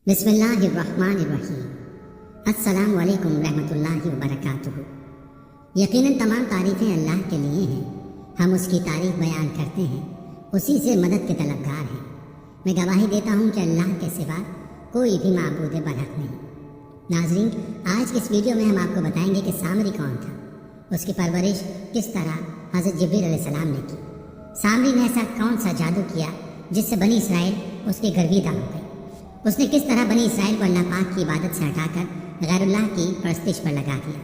بسم اللہ الرحمن الرحیم۔ السلام علیکم ورحمۃ اللہ وبرکاتہ۔ یقیناً تمام تعریفیں اللہ کے لیے ہیں، ہم اس کی تعریف بیان کرتے ہیں، اسی سے مدد کے طلبگار ہیں۔ میں گواہی دیتا ہوں کہ اللہ کے سوا کوئی بھی معبود برحق نہیں۔ ناظرین، آج کی اس ویڈیو میں ہم آپ کو بتائیں گے کہ سامری کون تھا، اس کی پرورش کس طرح حضرت جبریل علیہ السلام نے کی، سامری نے ایسا کون سا جادو کیا جس سے بنی اسرائیل اس کی گرویدہ ہو گئی، اس نے کس طرح بنی اسرائیل کو اللہ پاک کی عبادت سے ہٹا کر غیر اللہ کی پرستش پر لگا دیا،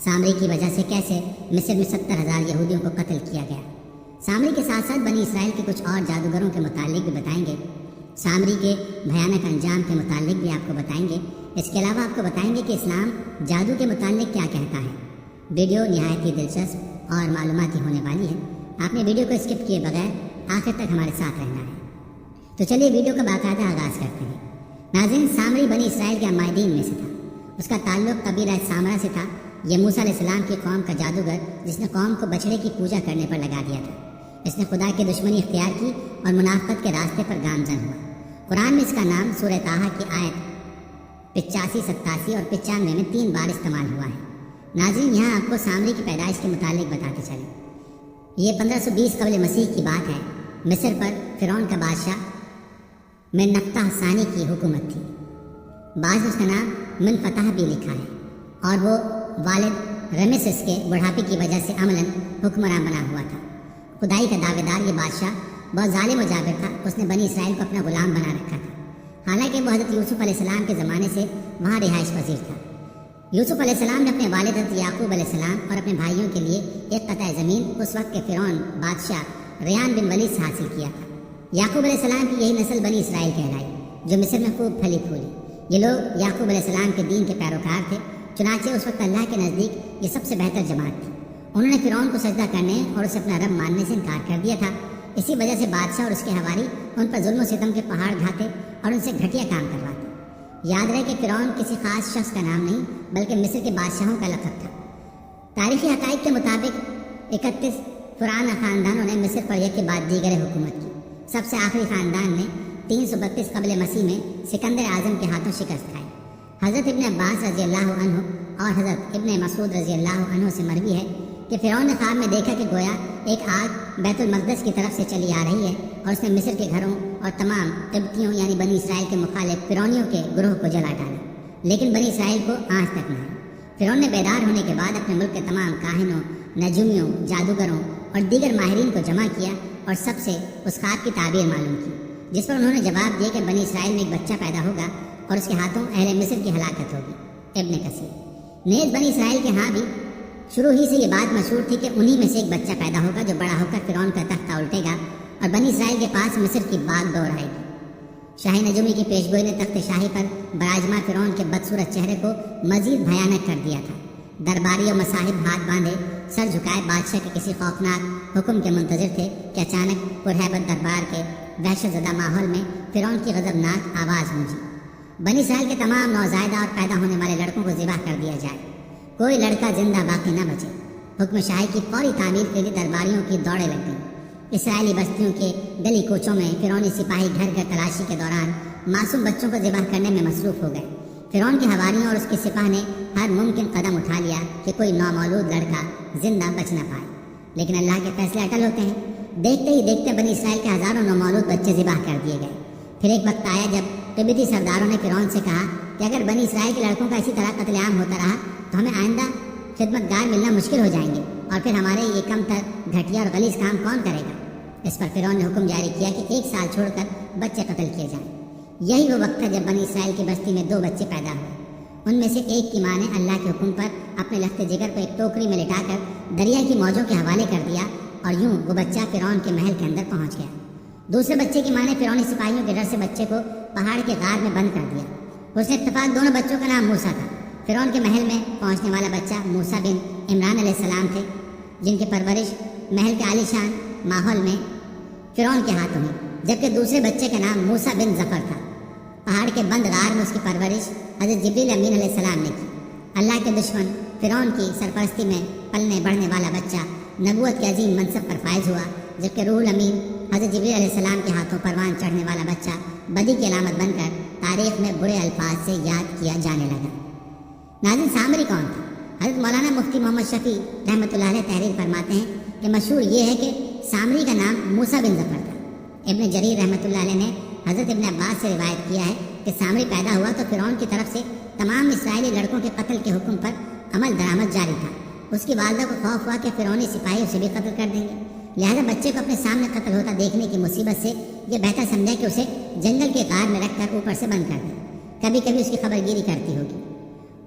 سامری کی وجہ سے کیسے مصر میں 70,000 یہودیوں کو قتل کیا گیا۔ سامری کے ساتھ ساتھ بنی اسرائیل کے کچھ اور جادوگروں کے متعلق بھی بتائیں گے، سامری کے بھیانک انجام کے متعلق بھی آپ کو بتائیں گے۔ اس کے علاوہ آپ کو بتائیں گے کہ اسلام جادو کے متعلق کیا کہتا ہے۔ ویڈیو نہایت ہی دلچسپ اور معلوماتی ہونے والی ہے، آپ نے ویڈیو کو اسکپ کیے بغیر آخر تک ہمارے ساتھ رہنا ہے۔ تو چلیے ویڈیو کا باقاعدہ آغاز کرتے ہیں۔ ناظرین، سامری بنی اسرائیل کے عمائدین میں سے تھا، اس کا تعلق قبیلہ سامرا سے تھا۔ یہ موسیٰ علیہ السلام کی قوم کا جادوگر جس نے قوم کو بچڑے کی پوجا کرنے پر لگا دیا تھا۔ اس نے خدا کی دشمنی اختیار کی اور منافقت کے راستے پر گامزن ہوا۔ قرآن میں اس کا نام سورہ طٰہٰ کی آیت 85، 87 اور 95 میں 3 بار استعمال ہوا ہے۔ ناظرین، یہاں آپ کو سامری کی پیدائش کے متعلق بتاتے چلیں۔ یہ 1520 قبل مسیح کی بات ہے۔ مصر پر فرعون کا بادشاہ منفتح ثانی کی حکومت تھی۔ بعض میں اس کا نام منفتح بھی لکھا ہے، اور وہ والد رمیسس کے بڑھاپے کی وجہ سے عملاً حکمران بنا ہوا تھا۔ خدائی کا دعوے دار یہ بادشاہ بہت ظالم و جابر تھا، اس نے بنی اسرائیل کو اپنا غلام بنا رکھا تھا، حالانکہ وہ حضرت یوسف علیہ السلام کے زمانے سے وہاں رہائش پذیر تھا۔ یوسف علیہ السلام نے اپنے والد حضرت یعقوب علیہ السلام اور اپنے بھائیوں کے لیے ایک قطع زمین اس وقت کے فرعون بادشاہ ریان بن ولید سے حاصل کیا تھا۔ یعقوب علیہ السلام کی یہی نسل بنی اسرائیل کہلائی، جو مصر میں خوب پھلی پھولی۔ یہ لوگ یعقوب علیہ السلام کے دین کے پیروکار تھے، چنانچہ اس وقت اللہ کے نزدیک یہ سب سے بہتر جماعت تھی۔ انہوں نے فرعون کو سجدہ کرنے اور اسے اپنا رب ماننے سے انکار کر دیا تھا۔ اسی وجہ سے بادشاہ اور اس کے حواری ان پر ظلم و ستم کے پہاڑ ڈھاتے اور ان سے گھٹیا کام کرواتے۔ یاد رہے کہ فرعون کسی خاص شخص کا نام نہیں بلکہ مصر کے بادشاہوں کا لقب تھا۔ تاریخی حقائق کے مطابق 31 فرعونہ خاندانوں نے مصر پر یک کے بعد دیگر حکومت کی۔ سب سے آخری خاندان نے 332 قبل مسیح میں سکندر اعظم کے ہاتھوں شکست کھائی۔ حضرت ابن عباس رضی اللہ عنہ اور حضرت ابن مسعود رضی اللہ عنہ سے مروی ہے کہ فرعون نے خواب میں دیکھا کہ گویا ایک آگ بیت المقدس کی طرف سے چلی آ رہی ہے، اور اس نے مصر کے گھروں اور تمام قبطیوں یعنی بنی اسرائیل کے مخالف فرعونیوں کے گروہ کو جلا ڈالا، لیکن بنی اسرائیل کو آج تک نہ آئی۔ فرعون نے بیدار ہونے کے بعد اپنے ملک کے تمام کاہنوں، نجومیوں، جادوگروں اور دیگر ماہرین کو جمع کیا اور سب سے اس خواب کی تعبیر معلوم کی، جس پر انہوں نے جواب دیا کہ بنی اسرائیل میں ایک بچہ پیدا ہوگا اور اس کے ہاتھوں اہل مصر کی ہلاکت ہوگی۔ ابن کثیر۔ نیز بنی اسرائیل کے ہاں بھی شروع ہی سے یہ بات مشہور تھی کہ انہی میں سے ایک بچہ پیدا ہوگا جو بڑا ہو کر فرعون کا تختہ الٹے گا اور بنی اسرائیل کے پاس مصر کی باغ دور آئے گی۔ شاہی نجومی کی پیشگوئی نے تخت شاہی پر براجمان فرعون کے بدصورت چہرے کو مزید بھیانک کر دیا تھا۔ درباری اور مصاحب ہاتھ باندھے سر جھکائے بادشاہ کے کسی خوفناک حکم کے منتظر تھے کہ اچانک پرہیبت دربار کے وحشت زدہ ماحول میں فرعون کی غضبناک آواز گونجی، بنی اسرائیل کے تمام نوزائیدہ اور پیدا ہونے والے لڑکوں کو ذبح کر دیا جائے، کوئی لڑکا زندہ باقی نہ بچے۔ حکم شاہی کی فوری تعمیل کے لیے درباریوں کی دوڑیں لگ گئیں۔ اسرائیلی بستیوں کے گلی کوچوں میں فرعونی سپاہی گھر گھر تلاشی کے دوران معصوم بچوں کو ذبح کرنے میں مصروف ہو گئے۔ فرعون کے حواریوں اور اس کے سپاہ نے ہر ممکن قدم اٹھا لیا کہ کوئی نومولود لڑکا زندہ بچ نہ پائے، لیکن اللہ کے فیصلے اٹل ہوتے ہیں۔ دیکھتے ہی دیکھتے بنی اسرائیل کے ہزاروں نومولود بچے ذبح کر دیے گئے۔ پھر ایک وقت آیا جب قبطی سرداروں نے فرعون سے کہا کہ اگر بنی اسرائیل کے لڑکوں کا اسی طرح قتل عام ہوتا رہا تو ہمیں آئندہ خدمت گار ملنا مشکل ہو جائیں گے، اور پھر ہمارے یہ کم تر، گھٹیا اور غلیظ کام کون کرے گا؟ اس پر فرعون نے حکم جاری کیا کہ 1 سال چھوڑ کر بچے قتل کیے جائیں۔ یہی وہ وقت تھا جب بنی اسرائیل کی بستی میں 2 بچے پیدا ہوئے۔ ان میں سے ایک کی ماں نے اللہ کے حکم پر اپنے لخت جگر کو ایک ٹوکری میں لٹا کر دریا کی موجوں کے حوالے کر دیا، اور یوں وہ بچہ فرعون کے محل کے اندر پہنچ گیا۔ دوسرے بچے کی ماں نے فرعونی سپاہیوں کے ڈر سے بچے کو پہاڑ کے غار میں بند کر دیا۔ اس نے اتفاق دونوں بچوں کا نام موسیٰ تھا۔ فرعون کے محل میں پہنچنے والا بچہ موسیٰ بن عمران علیہ السلام تھے، جن کی پرورش محل کے عالیشان ماحول میں فرعون کے ہاتھوں میں، جبکہ دوسرے بچے کا نام موسیٰ بن ظفر تھا۔ پہاڑ کے بند غار میں اس کی پرورش حضرت جبریل امین علیہ السلام نے کی۔ اللہ کے دشمن فرعون کی سرپرستی میں پلنے بڑھنے والا بچہ نبوت کے عظیم منصب پر فائز ہوا، جبکہ روح الامین حضرت جبریل علیہ السلام کے ہاتھوں پروان چڑھنے والا بچہ بدی کی علامت بن کر تاریخ میں برے الفاظ سے یاد کیا جانے لگا۔ ناظرین، سامری کون تھا؟ حضرت مولانا مفتی محمد شفیع رحمۃ اللہ علیہ تحریر فرماتے ہیں کہ مشہور یہ ہے کہ سامری کا نام موسیٰ بن ظفر تھا۔ ابن جریر رحمۃ اللہ علیہ نے حضرت ابن عباس سے روایت کیا ہے کہ سامری پیدا ہوا تو فرعون کی طرف سے تمام اسرائیلی لڑکوں کے قتل کے حکم پر عمل درآمد جاری تھا۔ اس کی والدہ کو خوف ہوا کہ فرعونی سپاہی اسے بھی قتل کر دیں گے، لہذا بچے کو اپنے سامنے قتل ہوتا دیکھنے کی مصیبت سے یہ بہتر سمجھا کہ اسے جنگل کے غار میں رکھ کر اوپر سے بند کر دیں، کبھی کبھی اس کی خبر گیری کرتی ہوگی۔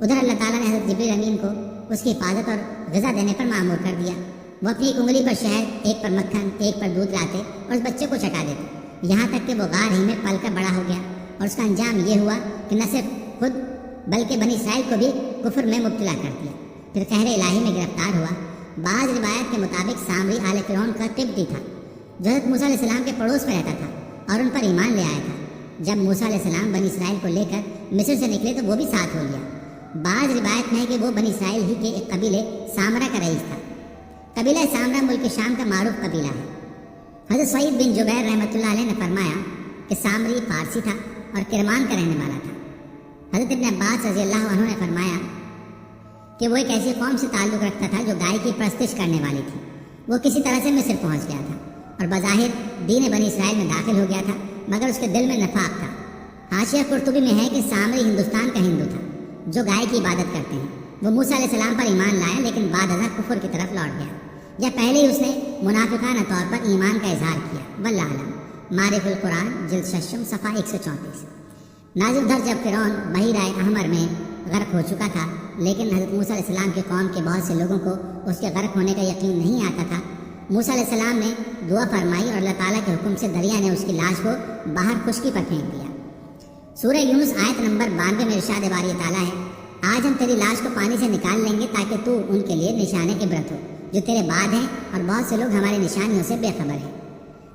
ادھر اللہ تعالیٰ نے حضرت جبریل امین کو اس کی حفاظت اور غذا دینے پر مأمور کر دیا۔ وہ اپنی ایک انگلی پر شہد، ایک پر مکھن، ایک پر دودھ لاتے اور اس بچے کو چٹا دیتے، یہاں تک کہ وہ غار ہی میں پل کر بڑا ہو گیا، اور اس کا انجام یہ ہوا کہ نہ صرف خود بلکہ بنی اسرائیل کو بھی کفر میں مبتلا کر دیا، پھر قہر الہی میں گرفتار ہوا۔ بعض روایت کے مطابق سامری آل فرعون کا قبطی تھا جو حضرت موسیٰ علیہ السلام کے پڑوس میں رہتا تھا اور ان پر ایمان لے آیا تھا۔ جب موسیٰ علیہ السلام بنی اسرائیل کو لے کر مصر سے نکلے تو وہ بھی ساتھ ہو لیا۔ بعض روایت میں ہے کہ وہ بنی اسرائیل ہی کے ایک قبیلے سامرا کا رئیس تھا۔ قبیلہ سامرا ملک شام کا معروف قبیلہ ہے۔ حضرت سعید بن جبیر رحمۃ اللہ علیہ نے فرمایا کہ سامری فارسی تھا اور کرمان کا رہنے والا تھا۔ حضرت ابن عباس رضی اللہ عنہ نے فرمایا کہ وہ ایک ایسی قوم سے تعلق رکھتا تھا جو گائے کی پرستش کرنے والی تھی۔ وہ کسی طرح سے مصر پہنچ گیا تھا اور بظاہر دین بنی اسرائیل میں داخل ہو گیا تھا، مگر اس کے دل میں نفاق تھا۔ حاشیہ قرطبی میں ہے کہ سامری ہندوستان کا ہندو تھا جو گائے کی عبادت کرتے ہیں۔ وہ موسیٰ علیہ السلام پر ایمان لایا لیکن بعد ازاں کفر کی طرف لوٹ گیا، یا پہلے ہی اس نے منافقانہ طور پر ایمان کا اظہار کیا۔ واللہ اعلم۔ معرف القرآن جلد 6 صفحہ 134۔ ناظر، ادھر جب فرعون بحیرہ احمر میں غرق ہو چکا تھا لیکن حضرت موسیٰ علیہ السلام کی قوم کے بہت سے لوگوں کو اس کے غرق ہونے کا یقین نہیں آتا تھا، موسیٰ علیہ السلام نے دعا فرمائی اور اللہ تعالیٰ کے حکم سے دریا نے اس کی لاش کو باہر خشکی پر پھینک دیا۔ سورہ یونس آیت نمبر 92 میں ارشاد باری تعالیٰ ہے، آج ہم تیری لاش کو پانی سے نکال لیں گے تاکہ تو ان کے لیے نشان عبرت ہو جو تیرے بعد ہیں، اور بہت سے لوگ ہماری نشانیوں سے بے خبر ہیں۔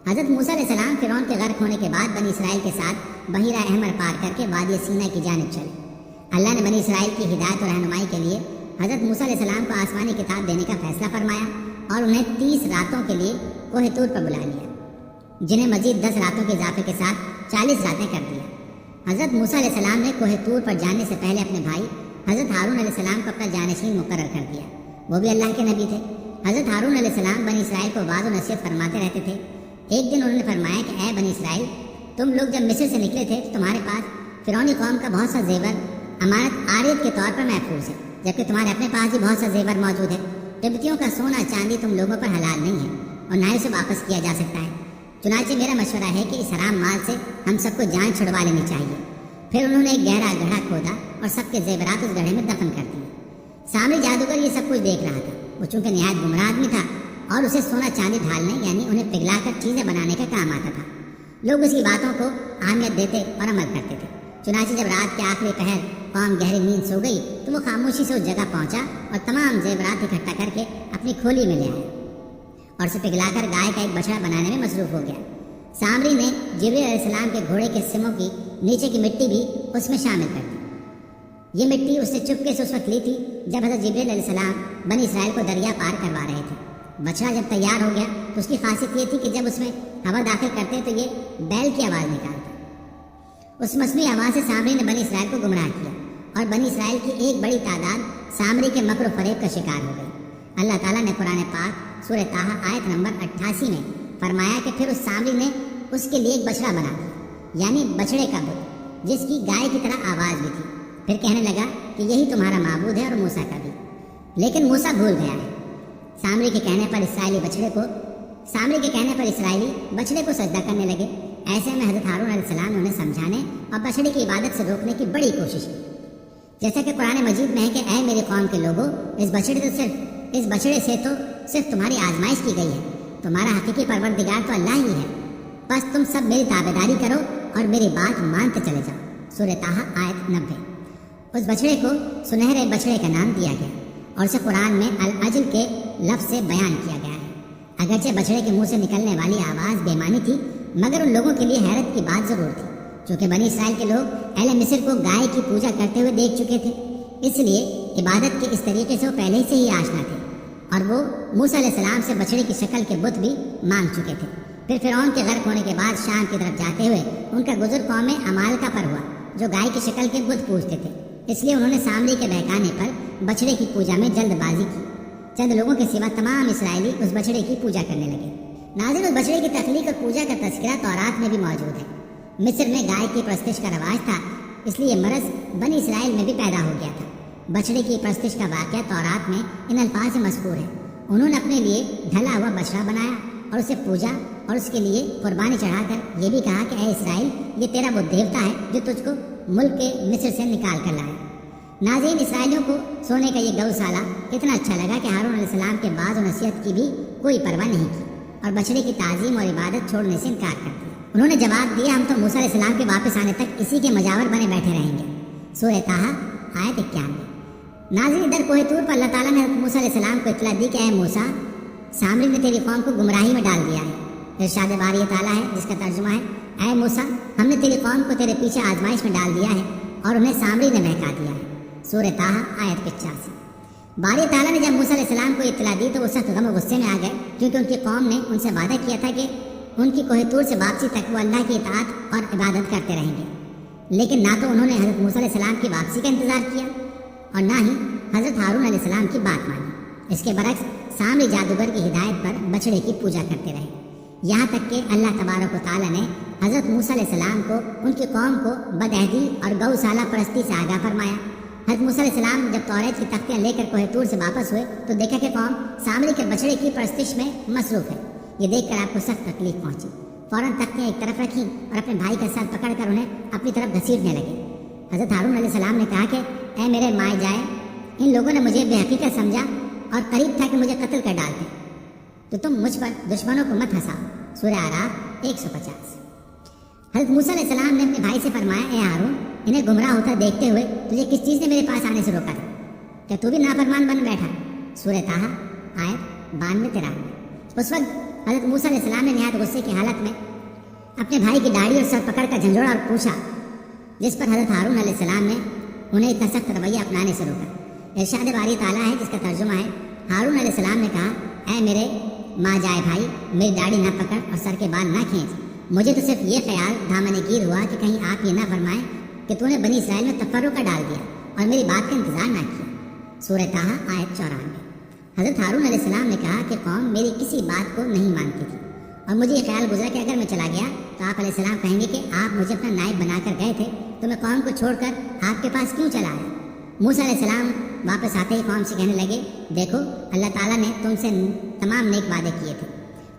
حضرت موسیٰ علیہ السلام فرعون کے غرق ہونے کے بعد بنی اسرائیل کے ساتھ بحیرہ احمر پار کر کے وادی سینا کی جانب چلے۔ اللہ نے بنی اسرائیل کی ہدایت اور رہنمائی کے لیے حضرت موسیٰ علیہ السلام کو آسمانی کتاب دینے کا فیصلہ فرمایا اور انہیں 30 راتوں کے لیے کوہ طور پر بلا لیا، جنہیں مزید 10 راتوں کے اضافے کے ساتھ 40 راتیں کر دیا۔ حضرت موسیٰ علیہ السلام نے کوہ طور پر جانے سے پہلے اپنے بھائی حضرت ہارون علیہ السلام کو اپنا جانشین مقرر کر دیا، وہ بھی اللہ کے نبی تھے۔ حضرت ہارون علیہ السلام بنی اسرائیل کو وعظ و نصیحت فرماتے رہتے تھے۔ ایک دن انہوں نے فرمایا کہ اے بنی اسرائیل، تم لوگ جب مصر سے نکلے تھے تو تمہارے پاس فرعونی قوم کا بہت سا زیور امانت عاریت کے طور پر محفوظ ہے، جبکہ تمہارے اپنے پاس بھی بہت سا زیور موجود ہے۔ قبطیوں کا سونا چاندی تم لوگوں پر حلال نہیں ہے اور نہ اسے واپس کیا جا سکتا ہے، چنانچہ میرا مشورہ ہے کہ اس حرام مال سے ہم سب کو جان چھڑوا لینی چاہیے۔ پھر انہوں نے ایک گہرا گڑھا کھودا اور سب کے زیورات اس گڑھے میں دفن کر دیے۔ سامنے جادوگر یہ سب کچھ دیکھ رہا تھا، وہ چونکہ نہایت گمراہ آدمی تھا اور اسے سونا چاندی ڈھالنے یعنی انہیں پگھلا کر چیزیں بنانے کا کام آتا تھا۔ لوگ اس کی باتوں کو اہمیت دیتے اور عمل کرتے تھے۔ چنانچہ جب رات کے آخری پہر قوم گہری نیند سو گئی تو وہ خاموشی سے اس جگہ پہنچا اور تمام زیورات اکٹھا کر کے اپنی کھولی میں لے آیا اور اسے پگھلا کر گائے کا ایک بچڑا بنانے میں مصروف ہو گیا۔ سامری نے جبریل علیہ السلام کے گھوڑے کے سموں کی نیچے کی مٹی بھی اس میں شامل کر دی۔ یہ مٹی اس نے چپکے سے اس وقت لی تھی جب حضرت جبریل علیہ السلام بنی اسرائیل کو دریا پار کروا رہے تھے۔ بچڑا جب تیار ہو گیا تو اس کی خاصیت یہ تھی کہ جب اس میں ہوا داخل کرتے تو یہ بیل کی آواز نکالتا۔ اس مصنوعی آواز سے سامری نے بنی اسرائیل کو گمراہ کیا اور بنی اسرائیل کی ایک بڑی تعداد سامری کے مکر و فریب کا شکار ہو گئی۔ اللہ تعالیٰ نے قرآن پاک سورہ طٰہٰ آیت نمبر 88 میں فرمایا کہ پھر اس سامری نے اس کے لیے ایک بچڑا بنا دیا، یعنی بچڑے کا بت، جس کی گائے کی طرح آواز بھی تھی۔ پھر کہنے لگا کہ یہی تمہارا معبود ہے اور موسیٰ کا بھی، لیکن موسیٰ بھول گیا ہے۔ سامری کے کہنے پر اسرائیلی بچڑے کو سجدہ کرنے لگے۔ ایسے میں حضرت ہارون علیہ السلام نے انہیں سمجھانے اور بچڑے کی عبادت سے روکنے کی بڑی کوشش کی، جیسا کہ قرآن مجید میں ہے کہ اے میری قوم کے لوگوں، اس بچڑے سے تو صرف تمہاری آزمائش کی گئی ہے، تمہارا حقیقی پروردگار تو اللہ ہی ہے، بس تم سب میری تابعداری کرو اور میری بات مانتے چلے جاؤ۔ سورہ طٰہٰ آیت 90۔ اس بچڑے کو سنہرے بچڑے کا نام دیا گیا اور اسے قرآن میں العجل کے لفظ سے بیان کیا گیا ہے۔ اگرچہ بچڑے کے منہ سے نکلنے والی آواز بے معنی تھی، مگر ان لوگوں کے لیے حیرت کی بات ضرور تھی، چونکہ بنی اسرائیل کے لوگ اہل مصر کو گائے کی پوجا کرتے ہوئے دیکھ چکے تھے، اس لیے عبادت کے اس طریقے سے وہ پہلے سے ہی آشنا تھے، اور وہ موسیٰ علیہ السلام سے بچڑے کی شکل کے بت بھی مانگ چکے تھے۔ پھر فرعون کے غرق ہونے کے بعد شام کی طرف جاتے ہوئے ان کا گزر قوم عمالقہ پر ہوا جو گائے کی شکل کے بت پوجتے تھے، اس لیے انہوں نے سامری کے بہکانے پر بچڑے کی پوجا میں جلد بازی کی۔ چند لوگوں کے سوا تمام اسرائیلی اس بچڑے کی پوجا کرنے لگے۔ ناظرین، اس بچڑے کی تخلیق اور پوجا کا تذکرہ تورات میں بھی موجود ہے۔ مصر میں گائے کی پرستش کا رواج تھا، اس لیے مرض بنی اسرائیل میں بھی پیدا ہو گیا تھا۔ بچڑے کی پرستش کا واقعہ تورات میں ان الفاظ سے مذکور ہے۔ انہوں نے اپنے لیے ڈھلا ہوا بچڑا بنایا اور اسے پوجا اور اس کے لیے قربانی چڑھا کر یہ بھی کہا کہ اے اسرائیل، یہ تیرا وہ دیوتا ہے جو تجھ کو ملک کے مصر سے نکال کر لایا۔ ناظرین، اسرائیلیوں کو سونے کا یہ گوشالہ اتنا اچھا لگا کہ ہارون علیہ السلام کے بعض و نصیحت کی بھی کوئی پرواہ نہیں کی اور بچڑے کی تعظیم اور عبادت چھوڑنے سے انکار کر دیا۔ انہوں نے جواب دیا، ہم تو موسیٰ علیہ السلام کے واپس آنے تک اسی کے مجاور بنے بیٹھے رہیں گے۔ سورہ طٰہٰ آیت 91۔ ناظرین، ادھر کوہ طور پر اللہ تعالیٰ نے موسیٰ علیہ السلام کو اطلاع دی کہ اے موسیٰ، سامری نے تیری قوم کو گمراہی میں ڈال دیا ہے۔ ارشاد باری تعالیٰ ہے جس کا ترجمہ ہے، اے موسیٰ، ہم نے تیری قوم کو تیرے پیچھے آزمائش میں ڈال دیا ہے اور انہیں سامری نے بہکا دیا ہے۔ سورہ طٰہٰ آیت 85۔ باری تعالیٰ نے جب موسیٰ علیہ السلام کو اطلاع دی تو وہ سخت غم و غصے میں آ گئے، کیونکہ ان کی قوم نے ان سے وعدہ کیا تھا کہ ان کی کوہ طور سے واپسی تک وہ اللہ کی اطاعت اور عبادت کرتے رہیں گے، لیکن نہ تو انہوں نے حضرت موسیٰ علیہ السلام کی واپسی کا انتظار کیا اور نہ ہی حضرت ہارون علیہ السلام کی بات مانی۔ اس کے برعکس سامری جادوگر کی ہدایت پر بچڑے کی پوجا کرتے رہے، یہاں تک کہ اللہ تبارک و تعالیٰ نے حضرت موسیٰ علیہ السلام کو ان کی قوم کو بدعہدی اور گوشالہ پرستی سے آگاہ فرمایا۔ حضرت موسیٰ علیہ السلام جب توریت کی تختیاں لے کر کوہ طور سے واپس ہوئے تو دیکھا کہ قوم سامری کے بچڑے کی پرستش میں مصروف ہے۔ یہ دیکھ کر آپ کو سخت تکلیف پہنچی۔ فوراً تختیاں ایک طرف رکھیں اور اپنے بھائی کا سر پکڑ کر انہیں اپنی طرف گھسیٹنے لگے۔ حضرت ہارون علیہ السلام نے کہا کہ اے میرے مائیں جائے، ان لوگوں نے مجھے بے حقیقت سمجھا اور قریب تھا کہ مجھے قتل کر ڈالتے، تو تم مجھ پر دشمنوں کو مت ہنساؤ۔ سورہ اعراف 150۔ حضرت موسیٰ علیہ السلام نے اپنے بھائی سے فرمایا، اے ہارون، انہیں گمراہ ہوتا دیکھتے ہوئے تجھے کس چیز نے میرے پاس آنے سے روکا تھا؟ کیا تو بھی نافرمان بن بیٹھا؟ سورہ طٰہٰ آیت 92-93۔ اس وقت حضرت موسیٰ علیہ السلام نے نہایت غصے کی حالت میں اپنے بھائی کی داڑھی اور سر پکڑ کر جھنجھوڑا اور پوچھا، جس پر حضرت ہارون علیہ السلام نے انہیں اتنا سخت رویہ اپنانے سے روکا۔ ارشاد باری تعالیٰ ہے جس کا ترجمہ ہے، ہارون علیہ السلام نے کہا، اے میرے ماں جائے بھائی، میری داڑھی نہ پکڑ اور سر کے بال نہ کھینچ۔ مجھے تو صرف یہ خیال دامن گیر ہوا کہ کہیں آپ یہ نہ فرمائیں کہ تو نے بنی اسرائیل میں تفرقہ ڈال دیا اور میری بات کا انتظار نہ کیا۔ سورہ طٰہٰ آیت 94۔ حضرت ہارون علیہ السلام نے کہا کہ قوم میری کسی بات کو نہیں مانتی تھی اور مجھے یہ خیال گزرا کہ اگر میں چلا گیا تو آپ علیہ السلام کہیں گے کہ آپ مجھے اپنا نائب بنا کر گئے تھے تو میں قوم کو چھوڑ کر آپ کے پاس کیوں چلا آیا۔ موسیٰ علیہ السلام واپس آتے ہی قوم سے کہنے لگے، دیکھو اللہ تعالیٰ نے تم سے تمام نیک وعدے کیے تھے،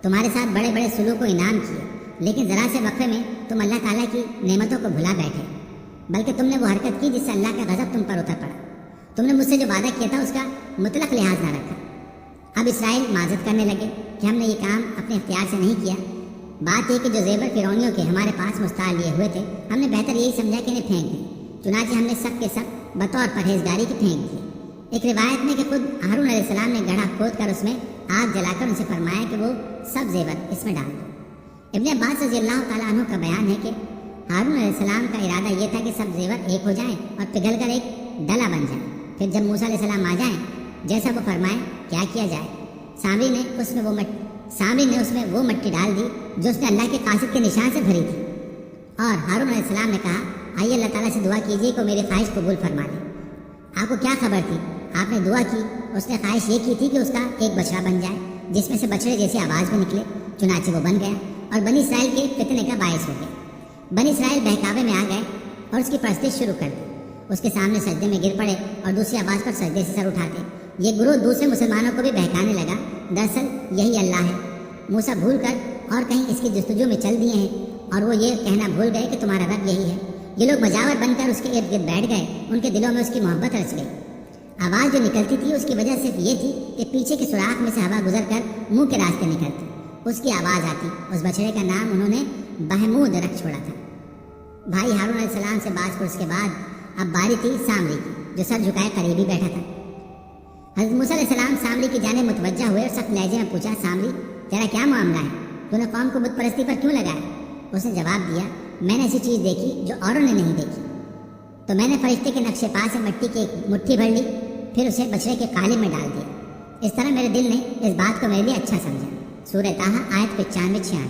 تمہارے ساتھ بڑے بڑے سلوک و انعام کیے، لیکن ذرا سے وقفے میں تم اللہ تعالیٰ کی نعمتوں کو بھلا بیٹھے، بلکہ تم نے وہ حرکت کی جس سے اللہ کا غضب تم پر اتر پڑا۔ تم نے مجھ سے جو وعدہ کیا تھا اس کا مطلق لحاظ نہ رکھا۔ اب اسرائیل معذرت کرنے لگے کہ ہم نے یہ کام اپنے اختیار سے نہیں کیا۔ بات یہ کہ جو زیور فرعونیوں کے ہمارے پاس مستعار لیے ہوئے تھے، ہم نے بہتر یہی سمجھا کہ انہیں پھینک دیں، چنانچہ ہم نے سب کے سب بطور پرہیزگاری کی پھینک دیے۔ ایک روایت میں کہ خود ہارون علیہ السلام نے گڑھا کھود کر اس میں آگ جلا کر ان سے فرمایا کہ وہ سب زیور اس میں ڈال دو۔ ابن عباس رضی اللہ تعالیٰ عنہ کا بیان ہے کہ ہارون علیہ السلام کا ارادہ یہ تھا کہ سب زیور ایک ہو جائیں اور پگھل کر ایک ڈلا بن جائیں، پھر جب موسیٰ علیہ السلام آ جائیں جیسا وہ فرمائے کیا کیا جائے۔ سامری نے اس میں وہ مٹی ڈال دی جو اس نے اللہ کے قاصد کے نشان سے بھری تھی، اور ہارون علیہ السلام نے کہا، آئیے اللہ تعالیٰ سے دعا کیجیے کہ میری خواہش قبول فرما لے۔ آپ کو کیا خبر تھی؟ آپ نے دعا کی، اس نے خواہش یہ کی تھی کہ اس کا ایک بچڑا بن جائے جس میں سے بچڑے جیسی آواز بھی نکلے، چنانچہ وہ بن گیا اور بنی اسرائیل کے فتنے کا باعث ہو گیا۔ بنی اسرائیل بہکاوے میں آ گئے اور اس کی پرستش شروع کر دی، اس کے سامنے سجدے میں گر پڑے اور دوسری آواز پر سجدے سے سر اٹھاتے۔ یہ گروہ دوسرے مسلمانوں کو بھی بہکانے لگا، دراصل یہی اللہ ہے۔ موسیٰ بھول کر اور کہیں اس کی جستجو میں چل دیے ہیں اور وہ یہ کہنا بھول گئے کہ تمہارا رب یہی ہے۔ یہ لوگ مجاور بن کر اس کے ارد گرد بیٹھ گئے، ان کے دلوں میں اس کی محبت رچ گئی۔ آواز جو نکلتی تھی اس کی وجہ صرف یہ تھی کہ پیچھے کے سوراخ میں سے ہوا گزر کر منہ کے راستے نکلتی، اس کی آواز آتی۔ اس بچڑے کا نام انہوں نے بہمود رکھ چھوڑا تھا۔ بھائی ہارون علیہ السلام سے باز پرس کے بعد اب باری تھی سامری کی، جو سر جھکائے قریب ہی بیٹھا تھا۔ حضرت موسیٰ علیہ السلام سامری کی جانب متوجہ ہوئے اور سخت لہجے میں پوچھا، سامری تیرا کیا معاملہ ہے؟ تو نے قوم کو بت پرستی پر کیوں لگایا؟ اس نے جواب دیا، میں نے ایسی چیز دیکھی جو اوروں نے نہیں دیکھی، تو میں نے فرشتے کے نقش پا سے مٹی کی ایک مٹھی بھر لی، پھر اسے بچڑے کے قالب میں ڈال دیا۔ اس طرح میرے دل نے اس بات کو میرے لیے اچھا سمجھا۔ سورہ طٰہٰ آیت 95-96۔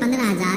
15,000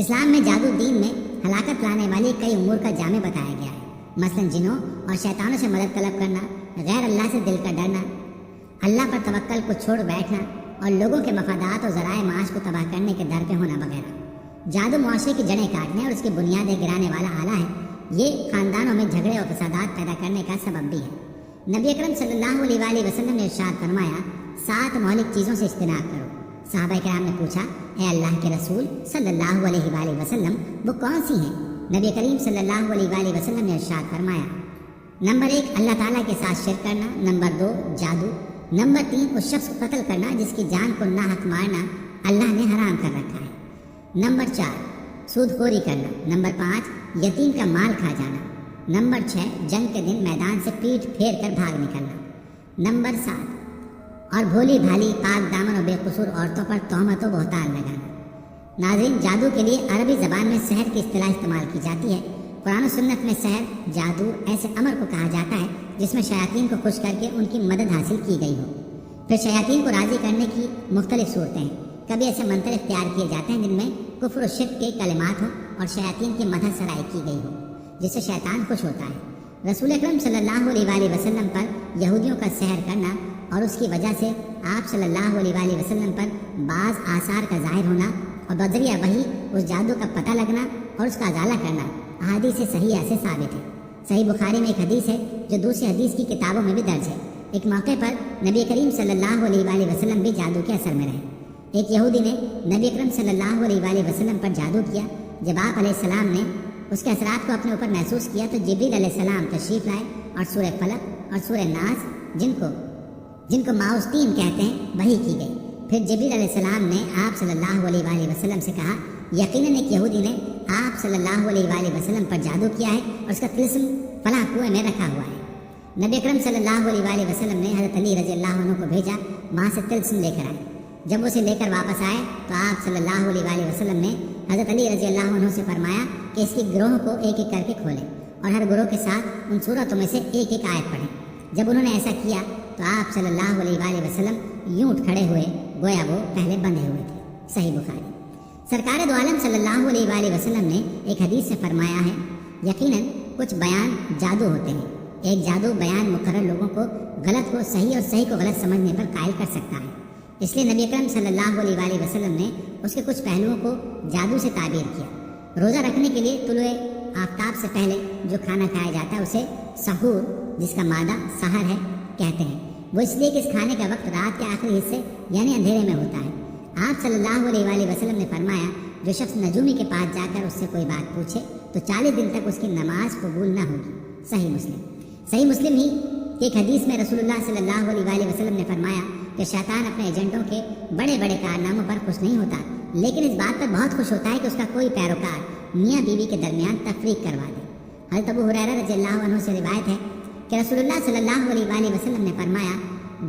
اسلام میں جادو دین میں ہلاکت لانے والی کئی امور کا جامع بتایا گیا ہے، مثلا جنوں اور شیطانوں سے مدد طلب کرنا، غیر اللہ سے دل کا ڈرنا، اللہ پر توکل کو چھوڑ بیٹھنا اور لوگوں کے مفادات اور ذرائع معاش کو تباہ کرنے کے در پہ ہونا وغیرہ۔ جادو معاشرے کی جڑیں کاٹنے اور اس کی بنیادیں گرانے والا آلہ ہے۔ یہ خاندانوں میں جھگڑے اور فسادات پیدا کرنے کا سبب بھی ہے۔ نبی اکرم صلی اللہ علیہ وآلہ وسلم نے ارشاد فرمایا، 7 مہلک چیزوں سے اجتناب کرو۔ صحابہ کرام نے پوچھا، اے اللہ کے رسول صلی اللہ علیہ وآلہ وسلم، وہ کون سی ہیں؟ نبی کریم صلی اللہ علیہ وآلہ وسلم نے ارشاد فرمایا، نمبر 1 اللہ تعالیٰ کے ساتھ شرک کرنا، نمبر 2 جادو، نمبر 3 اس شخص کو قتل کرنا جس کی جان کو ناحق مارنا اللہ نے حرام کر رکھا ہے، نمبر 4 سود خوری کرنا، نمبر 5 یتیم کا مال کھا جانا، نمبر 6 جنگ کے دن میدان سے پیٹ پھیر کر بھاگ نکلنا، نمبر 7 اور بھولی بھالی پاک دامن اور بے قصور عورتوں پر تہمت و بہتان لگانا۔ ناظرین، جادو کے لیے عربی زبان میں سحر کی اصطلاح استعمال کی جاتی ہے۔ قرآن و سنت میں سحر، جادو ایسے امر کو کہا جاتا ہے جس میں شیاطین کو خوش کر کے ان کی مدد حاصل کی گئی ہو۔ پھر شیاطین کو راضی کرنے کی مختلف صورتیں ہیں۔ کبھی ایسے منتر اختیار کیے جاتے ہیں جن میں کفر و شرک کے کلمات ہوں اور شیاطین کی مدح سرائی کی گئی ہو، جس سے شیطان خوش ہوتا ہے۔ رسول اکرم صلی اللہ علیہ وآلہ وسلم پر یہودیوں کا سحر کرنا اور اس کی وجہ سے آپ صلی اللہ علیہ وآلہ وسلم پر بعض آثار کا ظاہر ہونا اور بذریعہ وحی اس جادو کا پتہ لگنا اور اس کا ازالہ کرنا احادیث صحیحہ سے ثابت ہے۔ صحیح بخاری میں ایک حدیث ہے جو دوسری حدیث کی کتابوں میں بھی درج ہے۔ ایک موقع پر نبی کریم صلی اللہ علیہ وآلہ وسلم بھی جادو کے اثر میں رہے۔ ایک یہودی نے نبی اکرم صلی اللہ علیہ وآلہ وسلم پر جادو کیا۔ جب آپ علیہ السلام نے اس کے اثرات کو اپنے اوپر محسوس کیا تو جبریل علیہ السلام تشریف لائے اور سورہ فلق اور سورہ ناس، جن کو ماؤستین کہتے ہیں، وحی کی گئی۔ پھر جبریل علیہ السلام نے آپ صلی اللہ علیہ وآلہ وسلم سے کہا، یقیناً ایک یہودی نے آپ صلی اللہ علیہ وآلہ وسلم پر جادو کیا ہے اور اس کا طلسم فلاں کنویں میں رکھا ہوا ہے۔ نبی اکرم صلی اللہ علیہ وآلہ وسلم نے حضرت علی رضی اللہ عنہ کو بھیجا، وہاں سے طلسم لے کر آئے۔ جب اسے لے کر واپس آئے تو آپ صلی اللہ علیہ وآلہ وسلم نے حضرت علی رضی اللہ عنہ سے فرمایا کہ اس کی گروہ کو ایک ایک کر کے کھولیں اور ہر گروہ کے ساتھ ان صورتوں میں سے ایک ایک آیت پڑھیں۔ جب انہوں نے ایسا کیا تو آپ صلی اللہ علیہ وآلہ وسلم یوں اٹھ کھڑے ہوئے گویا وہ پہلے بندھے ہوئے تھے۔ صحیح بخاری۔ سرکار دو عالم صلی اللہ علیہ وآلہ وسلم نے ایک حدیث سے فرمایا ہے، یقیناً کچھ بیان جادو ہوتے ہیں۔ ایک جادو بیان مقرر لوگوں کو غلط کو صحیح اور صحیح کو غلط سمجھنے پر قائل کر سکتا ہے۔ اس لیے نبی اکرم صلی اللہ علیہ وآلہ وسلم نے اس کے کچھ پہلوؤں کو جادو سے تعبیر کیا۔ روزہ رکھنے کے لیے طلوع آفتاب سے پہلے جو کھانا کھایا جاتا ہے اسے سحور، جس کا مادہ سحر ہے، کہتے ہیں۔ وہ اس لیے کہ اس کھانے کا وقت رات کے آخری حصے یعنی اندھیرے میں ہوتا ہے۔ آپ صلی اللہ علیہ وآلہ وسلم نے فرمایا، جو شخص نجومی کے پاس جا کر اس سے کوئی بات پوچھے تو 40 دن تک اس کی نماز قبول نہ ہوگی۔ صحیح مسلم ہی ایک حدیث میں رسول اللہ صلی اللہ علیہ وآلہ وسلم نے فرمایا کہ شیطان اپنے ایجنٹوں کے بڑے بڑے کارناموں پر خوش نہیں ہوتا، لیکن اس بات پر بہت خوش ہوتا ہے کہ اس کا کوئی پیروکار میاں بیوی کے درمیان تفریق کروا دے۔ حضرت ابو ہریرہ رضی اللہ عنہ سے روایت ہے کہ رسول اللہ صلی اللہ علیہ وآلہ وسلم نے فرمایا،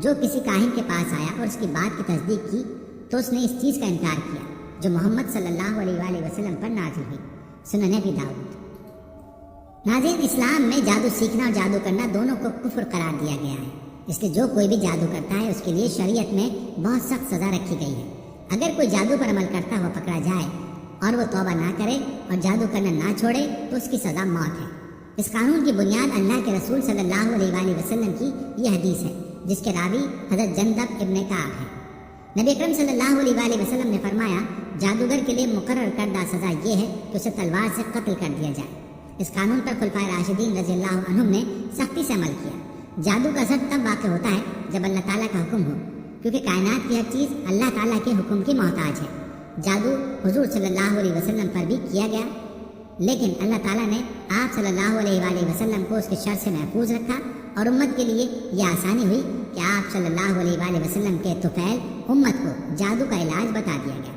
جو کسی کاہن کے پاس آیا اور اس کی بات کی تصدیق کی تو اس نے اس چیز کا انکار کیا جو محمد صلی اللہ علیہ وآلہ وسلم پر نازل ہوئی۔ سنن ابی داؤد۔ ناظرین، اسلام میں جادو سیکھنا اور جادو کرنا دونوں کو کفر قرار دیا گیا ہے، اس لیے جو کوئی بھی جادو کرتا ہے اس کے لیے شریعت میں بہت سخت سزا رکھی گئی ہے۔ اگر کوئی جادو پر عمل کرتا ہوا پکڑا جائے اور وہ توبہ نہ کرے اور جادو کرنا نہ چھوڑے تو اس کی سزا موت ہے۔ اس قانون کی بنیاد اللہ کے رسول صلی اللہ علیہ وآلہ وسلم کی یہ حدیث ہے جس کے راوی حضرت جندب ابن کعب ہے۔ نبی اکرم صلی اللہ علیہ وآلہ وسلم نے فرمایا، جادوگر کے لیے مقرر کردہ سزا یہ ہے کہ اسے تلوار سے قتل کر دیا جائے۔ اس قانون پر خلفائے راشدین رضی اللہ عنہم نے سختی سے عمل کیا۔ جادو کا اثر تب واقع ہوتا ہے جب اللہ تعالیٰ کا حکم ہو، کیونکہ کائنات کی ہر چیز اللہ تعالیٰ کے حکم کی محتاج ہے۔ جادو حضور صلی اللہ علیہ وسلم پر بھی کیا گیا، لیکن اللہ تعالیٰ نے آپ صلی اللہ علیہ وآلہ وسلم کو اس کے شر سے محفوظ رکھا اور امت کے لیے یہ آسانی ہوئی کہ آپ صلی اللہ علیہ وآلہ وسلم کے طفیل امت کو جادو کا علاج بتا دیا گیا۔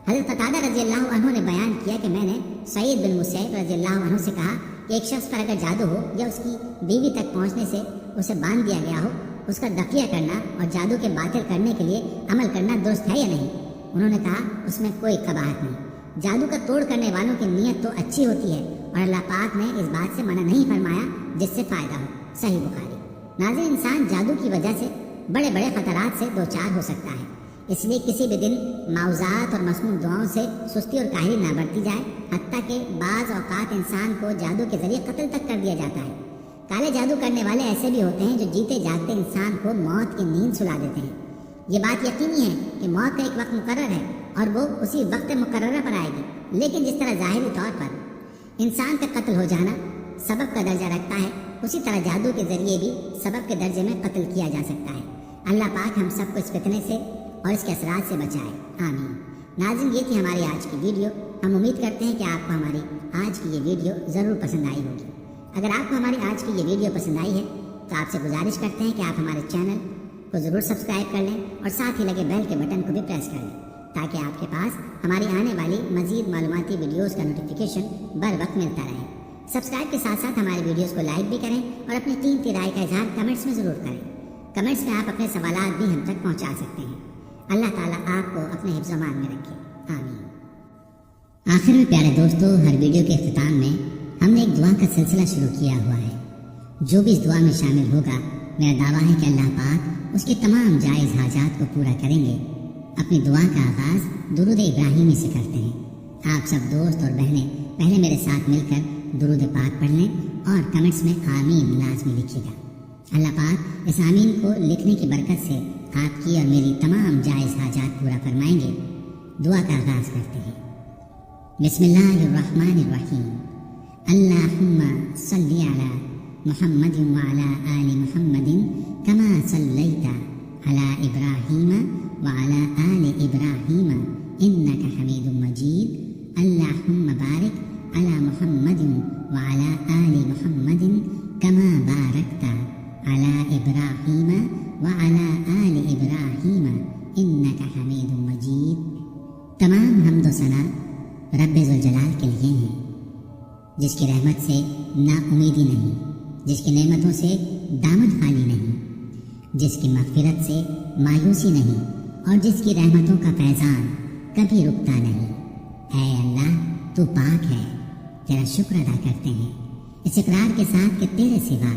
حضرت قتادہ رضی اللہ عنہ نے بیان کیا کہ میں نے سعید بن مسیب رضی اللہ عنہ سے کہا کہ ایک شخص پر اگر جادو ہو یا اس کی بیوی تک پہنچنے سے اسے باندھ دیا گیا ہو، اس کا دفیہ کرنا اور جادو کے باطل کرنے کے لیے عمل کرنا درست ہے یا نہیں؟ انہوں نے کہا اس میں کوئی قباحت نہیں۔ جادو کا توڑ کرنے والوں کی نیت تو اچھی ہوتی ہے اور اللہ پاک نے اس بات سے منع نہیں فرمایا جس سے فائدہ ہو۔ صحیح بخاری۔ ناظرین، انسان جادو کی وجہ سے بڑے بڑے خطرات سے دوچار ہو سکتا ہے۔ اس لیے کسی بھی دن معوذات اور مسنون دعاؤں سے سستی اور کاہلی نہ برتی جائے، حتیٰ کہ بعض اوقات انسان کو جادو کے ذریعے قتل تک کر دیا جاتا ہے۔ کالے جادو کرنے والے ایسے بھی ہوتے ہیں جو جیتے جاگتے انسان کو موت کی نیند سلا دیتے ہیں۔ یہ بات یقینی ہے کہ موت کا ایک وقت مقرر ہے اور وہ اسی وقت مقررہ پر آئے گی، لیکن جس طرح ظاہری طور پر انسان کا قتل ہو جانا سبب کا درجہ رکھتا ہے، اسی طرح جادو کے ذریعے بھی سبب کے درجے میں قتل کیا جا سکتا ہے۔ اللہ پاک ہم سب کو اس فتنے سے اور اس کے اثرات سے بچائے، آمین۔ ناظرین، یہ تھی ہماری آج کی ویڈیو۔ ہم امید کرتے ہیں کہ آپ کو ہماری آج کی یہ ویڈیو ضرور پسند آئی ہوگی۔ اگر آپ کو ہماری آج کی یہ ویڈیو پسند آئی ہے تو آپ سے گزارش کرتے ہیں کہ آپ ہمارے چینل کو ضرور سبسکرائب کر لیں اور ساتھ ہی لگے بیل کے بٹن کو بھی پریس کر لیں، تاکہ آپ کے پاس ہماری آنے والی مزید معلوماتی ویڈیوز کا نوٹیفیکیشن بر وقت ملتا رہے۔ سبسکرائب کے ساتھ ساتھ ہماری ویڈیوز کو لائک بھی کریں اور اپنی قیمتی رائے کا اظہار کمنٹس میں ضرور کریں۔ کمنٹس میں آپ اپنے سوالات بھی ہم تک پہنچا سکتے ہیں۔ اللہ تعالیٰ آپ کو اپنے حفظ و امان میں رکھے، آمین۔ آخر میں پیارے دوستو، ہر ویڈیو کے اختتام میں ہم نے ایک دعا کا سلسلہ شروع کیا ہوا ہے۔ جو بھی اس دعا میں شامل ہوگا، میرا دعویٰ ہے کہ اللہ پاک اس کے تمام جائز حاجات کو پورا کریں گے۔ اپنی دعا کا آغاز درود ابراہیمی سے کرتے ہیں۔ آپ سب دوست اور بہنیں پہلے میرے ساتھ مل کر درود پاک پڑھ لیں اور کمنٹس میں آمین لازمی لکھیے گا۔ اللہ پاک اس آمین کو لکھنے کی برکت سے آپ کی اور میری تمام جائز حاجات پورا فرمائیں گے۔ دعا کا آغاز کرتے ہیں۔ بسم اللہ الرحمن الرحیم۔ اللہم صلی علی محمد وعلی آل محمد کما صلیت علی ابراہیم وعلی آل ابراہیم انک حمید مجید۔ اللہم بارک علی محمد وعلی آل محمد کما بارکت علی ابراہیم وعلی آل ابراہیم انک حمید مجید۔ تمام حمد و ثنا رب ذوالجلال کے لیے ہیں، جس کی رحمت سے نا امیدی نہیں، جس کی نعمتوں سے دامن خالی نہیں، جس کی مغفرت سے مایوسی نہیں اور جس کی رحمتوں کا فیضان کبھی رکتا نہیں۔ اے اللہ، تو پاک ہے، تیرا شکر ادا کرتے ہیں اس اقرار کے ساتھ کہ تیرے سوا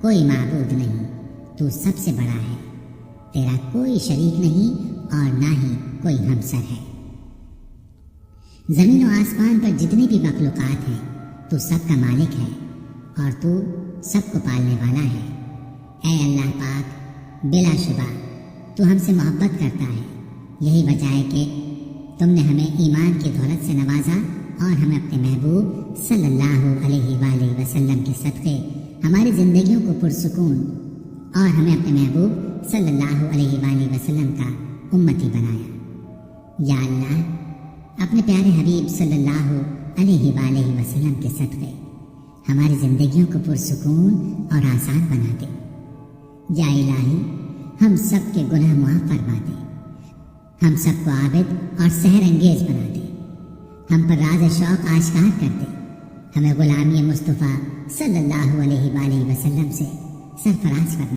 کوئی معبود نہیں، تو سب سے بڑا ہے، تیرا کوئی شریک نہیں اور نہ ہی کوئی ہمسر ہے۔ زمین و آسمان پر جتنی بھی مخلوقات ہیں، تو سب کا مالک ہے اور تو سب کو پالنے والا ہے۔ اے اللہ پاک، بلا شبہ تو ہم سے محبت کرتا ہے، یہی وجہ ہے کہ تم نے ہمیں ایمان کی دولت سے نوازا اور ہمیں اپنے محبوب صلی اللہ علیہ وآلہ وسلم کے صدقے ہماری زندگیوں کو پرسکون اور ہمیں اپنے محبوب صلی اللہ علیہ وآلہ وسلم کا امتی بنایا۔ یا اللہ، اپنے پیارے حبیب صلی اللہ علیہ وآلہ وسلم کے صدقے ہماری زندگیوں کو پرسکون اور آسان بنا دے۔ یا الہی، ہم سب کے گناہ معاف فرما دے، ہم سب کو عابد اور سحر انگیز بنا دے، ہم پر راز شوق آشکار کر دے، ہمیں غلامی مصطفیٰ صلی اللہ علیہ وآلہ وسلم سے سرفراز فرما